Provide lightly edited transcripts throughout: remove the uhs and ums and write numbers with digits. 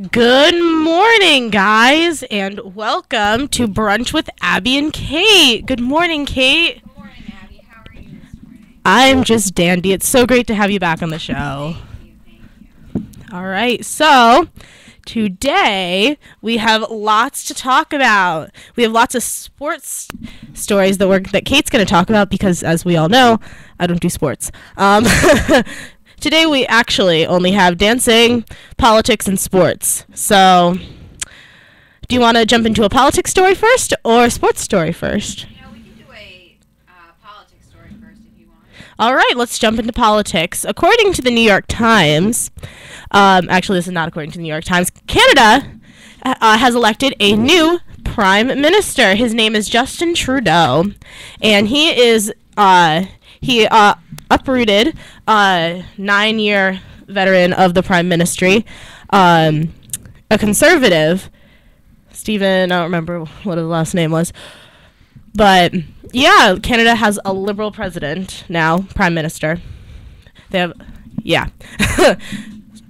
Good morning, guys, and welcome to Brunch with Abby and Kate. Good morning, Kate. Good morning, Abby. How are you this morning? I'm just dandy. It's so great to have you back on the show. Thank you. All right, so today we have lots to talk about. We have lots of sports stories that Kate's going to talk about because, as we all know, I don't do sports. Today we actually only have dancing, politics, and sports. So, do you want to jump into a politics story first or a sports story first? We can do a politics story first if you want. All right, let's jump into politics. According to the New York Times, actually this is not according to the New York Times, Canada has elected a new prime minister. His name is Justin Trudeau, and he is uprooted 9-year veteran of the prime ministry, a conservative, Stephen, I don't remember what his last name was, but yeah, Canada has a liberal president now, prime minister. They have, yeah.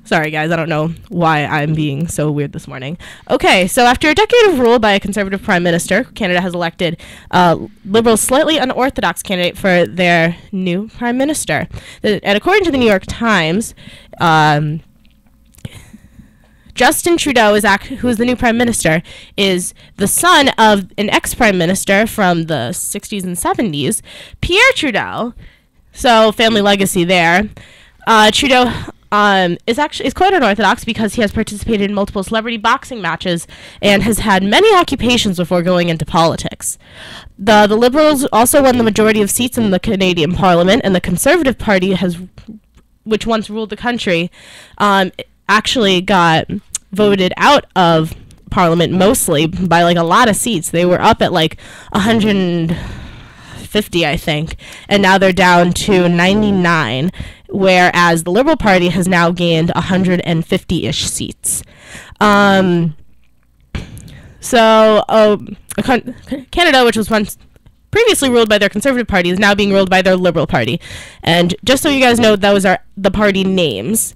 Sorry, guys, I don't know why I'm being so weird this morning. Okay, so after a decade of rule by a conservative prime minister, Canada has elected a liberal, slightly unorthodox candidate for their new prime minister. And according to the New York Times, Justin Trudeau, who is the new prime minister, is the son of an ex-prime minister from the 60s and 70s, Pierre Trudeau. So, family legacy there. Trudeau is quite unorthodox because he has participated in multiple celebrity boxing matches and has had many occupations before going into politics. The Liberals also won the majority of seats in the Canadian Parliament, and the Conservative Party, which once ruled the country, actually got voted out of Parliament mostly by like a lot of seats. They were up at like 150, I think, and now they're down to 99. Whereas the Liberal Party has now gained 150-ish seats. Canada, which was once previously ruled by their Conservative Party, is now being ruled by their Liberal Party. And just so you guys know, those are the party names.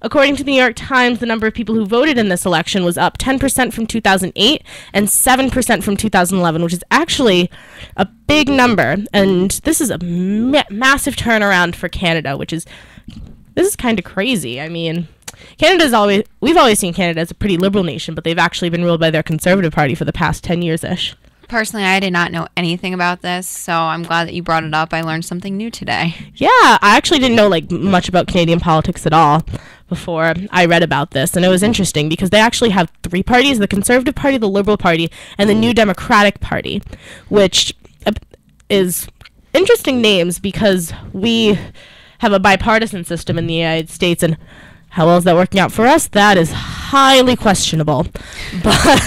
According to the New York Times, the number of people who voted in this election was up 10% from 2008 and 7% from 2011, which is actually a big number. And this is a massive turnaround for Canada, this is kind of crazy. I mean, we've always seen Canada as a pretty liberal nation, but they've actually been ruled by their Conservative Party for the past 10 years-ish. Personally, I did not know anything about this, so I'm glad that you brought it up. I learned something new today. Yeah, I actually didn't know much about Canadian politics at all before I read about this, and it was interesting because they actually have three parties: the Conservative Party, the Liberal Party, and the New Democratic Party, which is interesting names because we have a bipartisan system in the United States, and how well is that working out for us? That is highly questionable. But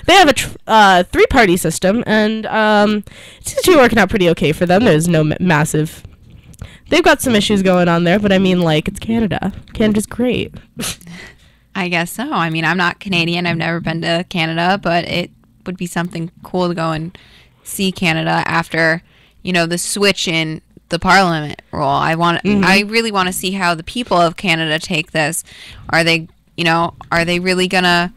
they have a three-party system, and it's actually working out pretty okay for them. There's no massive... They've got some issues going on there, but I mean, like, it's Canada. Canada's great. I guess so. I mean, I'm not Canadian. I've never been to Canada, but it would be something cool to go and see Canada after, the switch in the Parliament role. I really want to see how the people of Canada take this. Are they really gonna,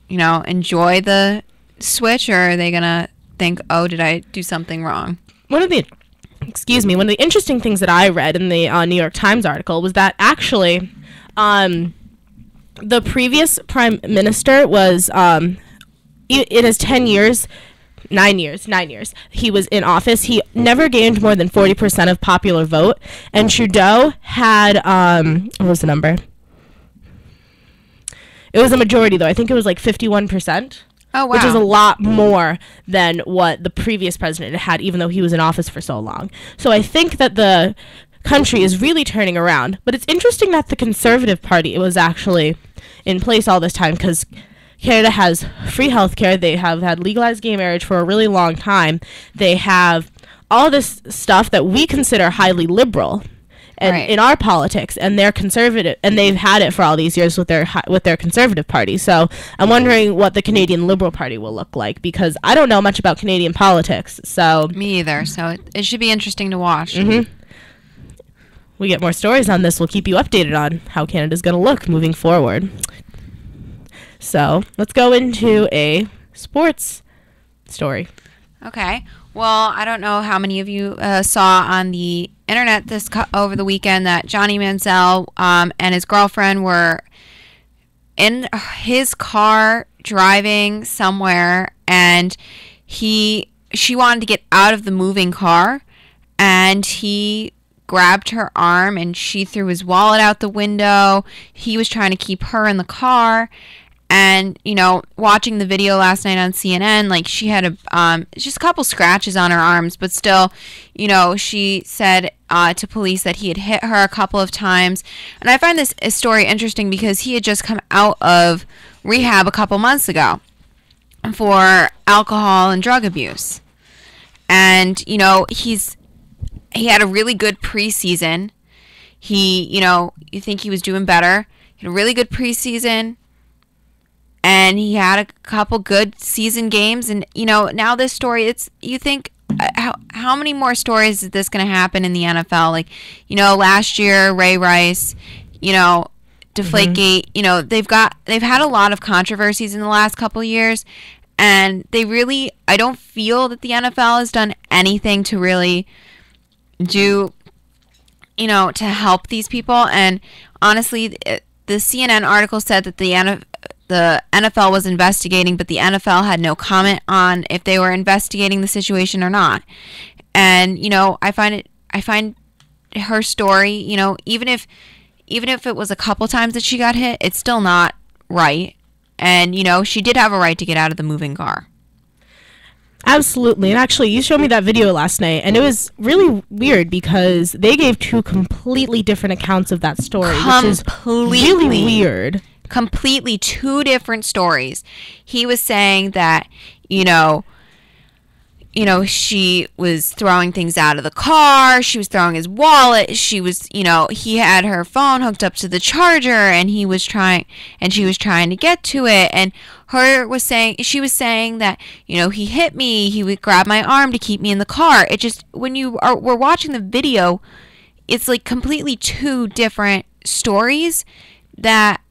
enjoy the switch, or are they gonna think, oh, did I do something wrong? One of the interesting things that I read in the New York Times article was that actually the previous prime minister was in his 9 years he was in office, he never gained more than 40% of popular vote, and Trudeau had what was the number? It was a majority, though. I think it was like 51%. Oh, wow. Which is a lot more than what the previous president had, even though he was in office for so long. So I think that the country is really turning around. But it's interesting that the Conservative Party was actually in place all this time, because Canada has free health care. They have had legalized gay marriage for a really long time. They have all this stuff that we consider highly liberal. And right. in our politics, and they're conservative, and they've had it for all these years with their Conservative Party. So I'm wondering what the Canadian Liberal Party will look like, because I don't know much about Canadian politics. So me either. So it should be interesting to watch. Mm-hmm. we get more stories on this, we'll keep you updated on how Canada's going to look moving forward. So let's go into a sports story. Okay. Well, I don't know how many of you saw on the internet over the weekend that Johnny Manziel and his girlfriend were in his car driving somewhere, and she wanted to get out of the moving car, and he grabbed her arm and she threw his wallet out the window. He was trying to keep her in the car. And, watching the video last night on CNN, like, she had just a couple scratches on her arms, but still, she said to police that he had hit her a couple of times. And I find this story interesting because he had just come out of rehab a couple months ago for alcohol and drug abuse. And, he had a really good preseason. You think he was doing better. He had a really good preseason. And he had a couple good season games. And, now this story, you think, how many more stories is this going to happen in the NFL? Like, last year, Ray Rice, Deflategate, they've had a lot of controversies in the last couple of years. And I don't feel that the NFL has done anything to really do, to help these people. And honestly, the CNN article said that the NFL was investigating, but the NFL had no comment on if they were investigating the situation or not. And, I find her story, even if it was a couple times that she got hit, it's still not right. And, she did have a right to get out of the moving car. Absolutely. And actually, you showed me that video last night, and it was really weird because they gave two completely different accounts of that story, which is really weird. Completely two different stories. He was saying that, she was throwing things out of the car. She was throwing his wallet. She was, he had her phone hooked up to the charger, and she was trying to get to it. And she was saying that, he hit me. He would grab my arm to keep me in the car. It just, when we're watching the video, it's like completely two different stories that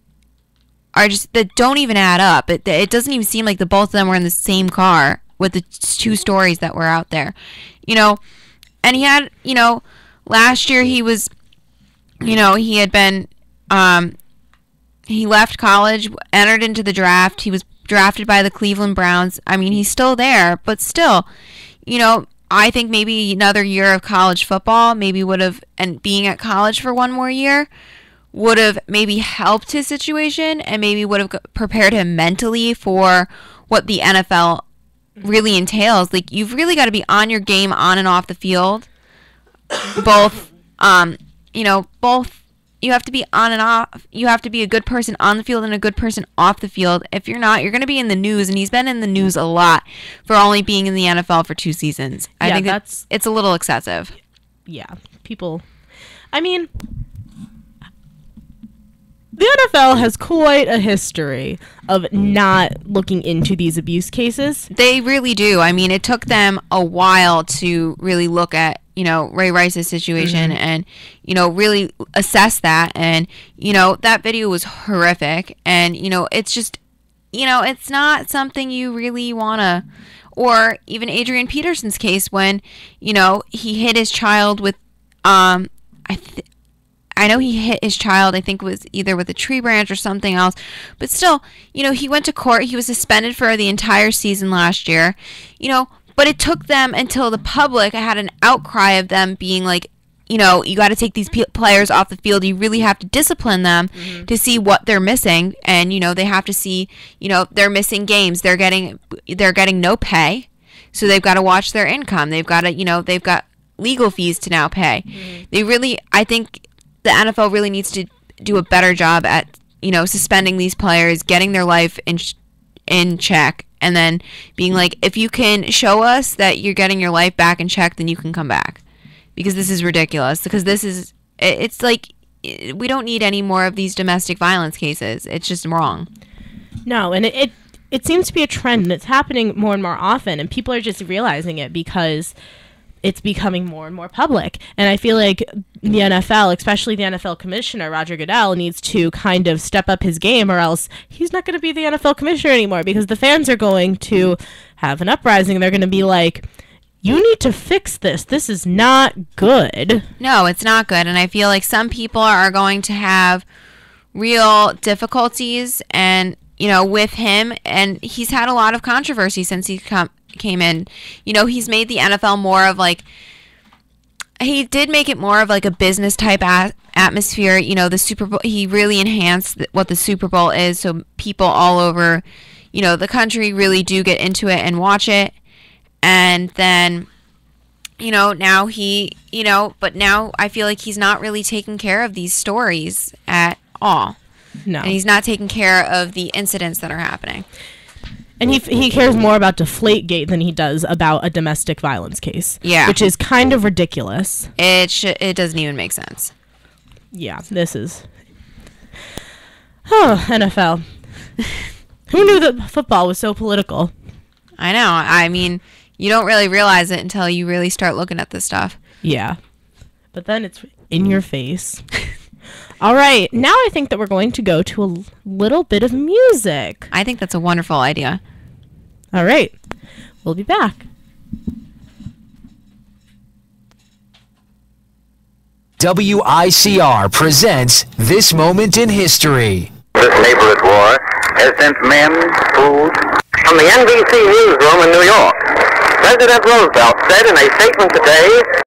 don't even add up. It doesn't even seem like the both of them were in the same car with the two stories that were out there, and he had, last year he was, he had been, he left college, entered into the draft. He was drafted by the Cleveland Browns. I mean, he's still there, but still, I think maybe another year of college football and being at college for one more year would have maybe helped his situation and maybe would have prepared him mentally for what the NFL really entails. Like, you've really got to be on your game on and off the field. Both, you have to be on and off. You have to be a good person on the field and a good person off the field. If you're not, you're going to be in the news, and he's been in the news a lot for only being in the NFL for 2 seasons. I think it's a little excessive. Yeah, the NFL has quite a history of not looking into these abuse cases. They really do. I mean, it took them a while to really look at, Ray Rice's situation and, really assess that. And, that video was horrific. And, it's just, it's not something you really want to, or even Adrian Peterson's case when, he hit his child with, I know he hit his child, I think it was either with a tree branch or something else. But still, he went to court. He was suspended for the entire season last year. But it took them until the public had an outcry of them being like, you got to take these players off the field. You really have to discipline them to see what they're missing. And, they have to see, they're missing games. They're getting no pay. So they've got to watch their income. They've got to, they've got legal fees to now pay. I think the NFL really needs to do a better job at, suspending these players, getting their life in check, and then being like, if you can show us that you're getting your life back in check, then you can come back. Because this is ridiculous. Because it's like, we don't need any more of these domestic violence cases. It's just wrong. No, and it seems to be a trend, and it's happening more and more often, and people are just realizing it because it's becoming more and more public. And I feel like the NFL, especially the NFL commissioner, Roger Goodell, needs to kind of step up his game, or else he's not going to be the NFL commissioner anymore, because the fans are going to have an uprising. They're going to be like, you need to fix this. This is not good. No, it's not good. And I feel like some people are going to have real difficulties and, with him. And he's had a lot of controversy since he came in. He's made the NFL more of like, he did make it more of like a business type atmosphere. The Super Bowl, he really enhanced what the Super Bowl is. So people all over, the country really do get into it and watch it. And then, now but now I feel like he's not really taking care of these stories at all. No. And he's not taking care of the incidents that are happening. And he cares more about Deflategate than he does about a domestic violence case. Yeah. Which is kind of ridiculous. It doesn't even make sense. Yeah, this is... Oh, NFL. Who knew that football was so political? I know. I mean, you don't really realize it until you really start looking at this stuff. Yeah. But then it's in your face. All right. Now I think that we're going to go to a little bit of music. I think that's a wonderful idea. All right. We'll be back. WICR presents This Moment in History. This neighborhood war has sent men, food. From the NBC newsroom in New York, President Roosevelt said in a statement today,